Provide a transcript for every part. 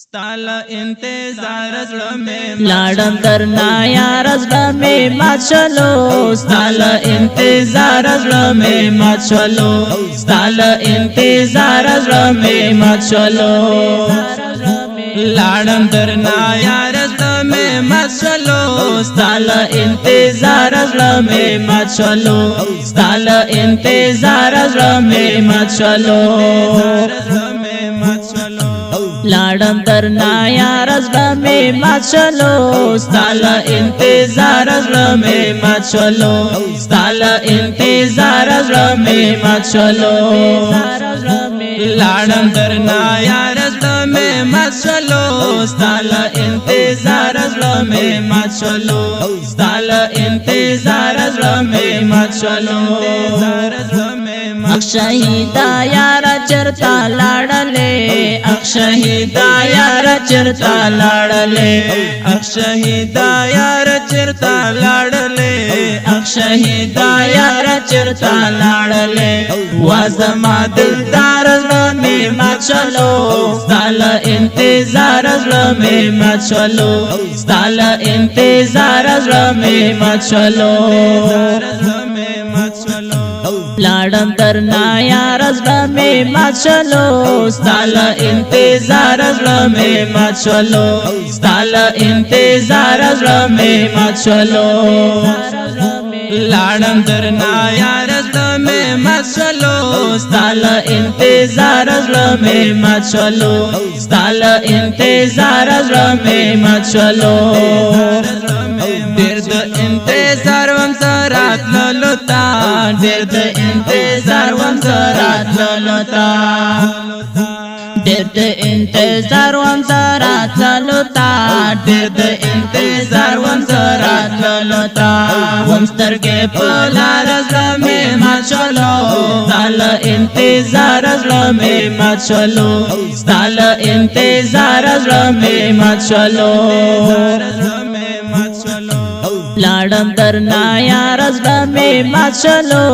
ستال انتظار زړه مې لاړم درنا یار زړه مې مچلو ستال انتظار زړه مې مچلو ستال انتظار زړه مې مچلو لاړم درنا یار زړه مې مچلو ستال انتظار زړه مې مچلو ستال انتظار زړه مې مچلو لاړم درنا یار زړه مې مچلو ستال انتظار زړه مې مچلو ستال انتظار زړه مې مچلو لاړم درنا یار زړه مې مچلو ستال انتظار زړه مې مچلو ستال انتظار زړه مې مچلو اخشهیدا یار چرتا لاړلې اخشهیدا یار چرتا لاړلې اخشهیدا یار چرتا لاړلې اخشهیدا یار چرتا لاړلې وازما دلدار زړه مې مچلو ستال انتظار زړه مې مچلو ستال انتظار زړه مې مچلو لاړم درنا یار زړه مې مچلو ستال انتظار زړه مې مچلو ستال انتظار زړه مې مچلو لاړم درنا یار زړه مې مچلو ستال انتظار زړه مې مچلو ستال انتظار زړه مې مچلو ډېر د انتظار وم سرات لولتا ډېر د انتظار وم سرات لولتا ډېر د انتظار وم سرات لولتا ډېر د انتظار وم سرات لولتا وم سترګې په لار زړه مې مچلو ستال انتظار زړه مې مچلو ستال انتظار زړه مې مچلو لاړم درنا یار زړه مې مچلو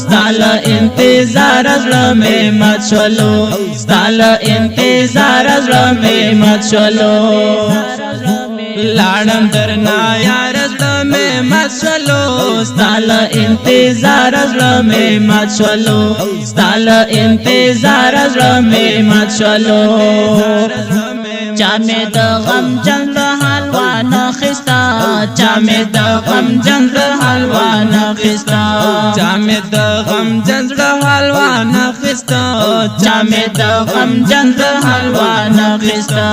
ستال انتظار زړه مې مچلو ستال انتظار زړه مې مچلو لاړم درنا یار زړه مې مچلو ستال انتظار زړه مې مچلو ستال انتظار زړه مې مچلو چا مې د غم جنگ حلوا نخستا چا مې د غم جنگ حلوا نخستا چا مې د غم جنگ حلوا نخستا چا مې د غم جنگ حلوا نخستا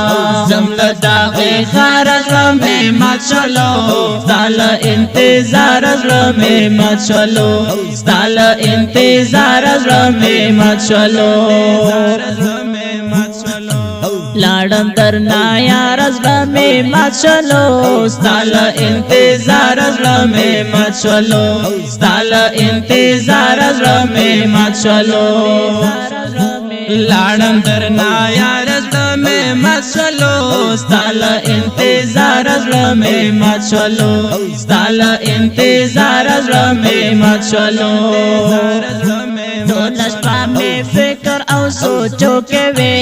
زمل داغه خار زړه مې مچلو ستال انتظار زړه مې مچلو ستال انتظار زړه مې مچلو لاړم درنا یار زړه مې مچلو ستال انتظار زړه مې مچلو ستال انتظار زړه مې مچلو لاړم درنا یار زړه مې مچلو ستال انتظار زړه مې مچلو ستال انتظار زړه مې مچلو ټول شپه مې فکر او سوچو کې وې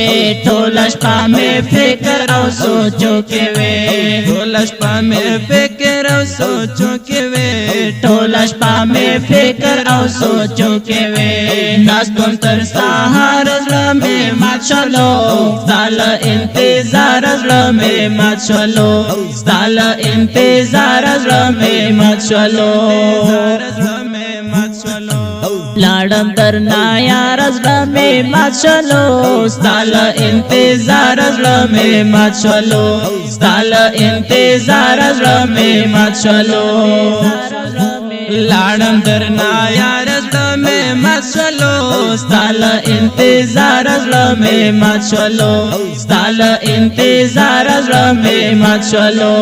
ټول شپه مې فکر او سوچو کې وې ټول شپه مې فکر او سوچو کې وې ټول شپه مې فکر او سوچو کې وې ناستم تر سهار زړه مې مچلو ستال انتظار زړه مې مچلو ستال انتظار زړه مې مچلو لاړم درنا یار زړه مې مچلو ستال انتظار زړه مې مچلو ستال انتظار زړه مې مچلو لاړم درنا یار زړه مې مچلو ستال انتظار زړه مې مچلو ستال انتظار زړه مې مچلو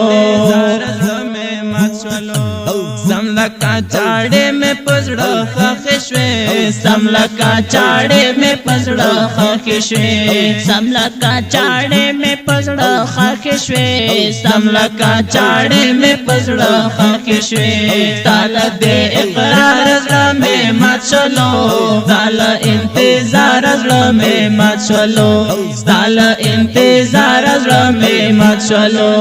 زمل لکا چاڑے میں پزڑا خخشوے سم لکا چاڑے میں پزڑا خاکشوے سم لکا چاڑے میں پزڑا خاکشوے سم لکا چاڑے میں پزڑا خاکشوے تال دے اقرار زړه میں مات شلو تال انتظار زړه میں مات شلو تال انتظار زړه میں مات شلو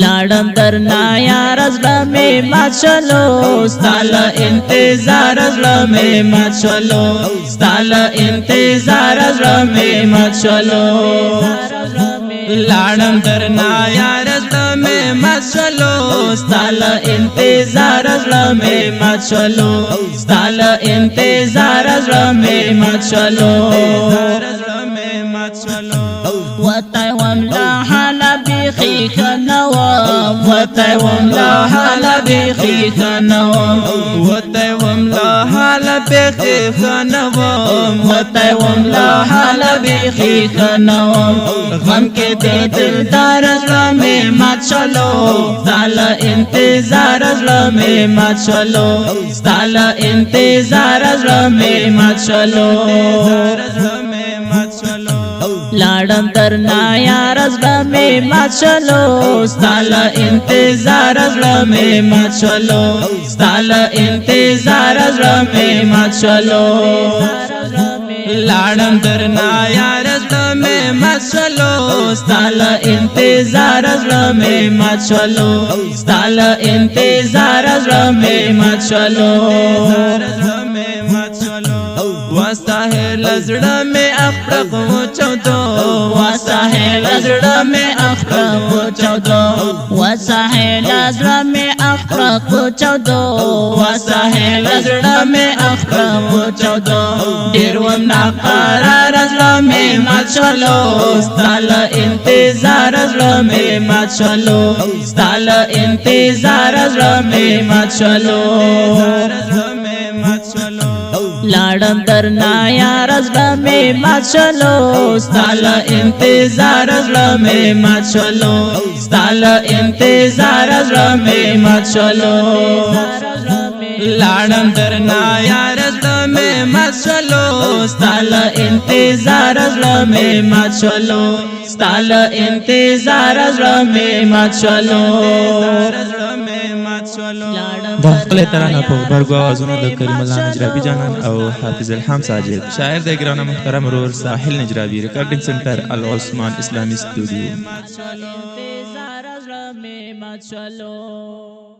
لاړم درنا یار زړه میں مات شلو ستال انتظار زړه میں مات شلو ستال انتظار زړه میں مات شلو لاړم درنا یار زړه میں مات شلو ستال انتظار زړه میں مات شلو ستال انتظار زړه میں مات شلو وتای وم لا حالا بیخی کنوام وتای وم لا حالا بیخی کنوام وتای وم لا حالا بیخی کنوام وتای وم لا حالا بیخی کنوام غم کے دے دلدار زړه میں مات شلو ستال انتظار زړه میں مات شلو ستال انتظار زړه میں مات شلو لاړم درنا یار زړه میں مات شلو ستال انتظار زړه میں مات شلو ستال انتظار زړه میں مات شلو لاړم درنا یار زړه میں مات شلو ستال انتظار زړه میں مات شلو ستال انتظار زړه میں مات شلو واسطہ ہے لزڑا میں افرق و چودو واسطہ ہے لزڑا میں افرق و چودو واسطہ ہے لزڑا میں افرق و چودو واسطہ ہے لزڑا میں افرق و چودو ډیر وم ناقرار زړه میں مات شلو ستال انتظار زړه میں مات شلو ستال انتظار زړه میں مات شلو لاړم درنا یار زړه میں مات شلو ستال انتظار زړه میں مات شلو ستال انتظار زړه میں مات شلو لاړم درنا یار زړه میں مات شلو ستال انتظار زړه میں مات شلو ستال انتظار زړه میں مات شلو دا خپل ترانه په غبرګو اوازونو د کریم الله نجرابي جانان او حافظ الحام ساجد شاعر د ګران محترم رور ساحل نجرابي ریکارډینګ سنټر العثمان اسلامی استودیو انتظار زړه میں مات شلو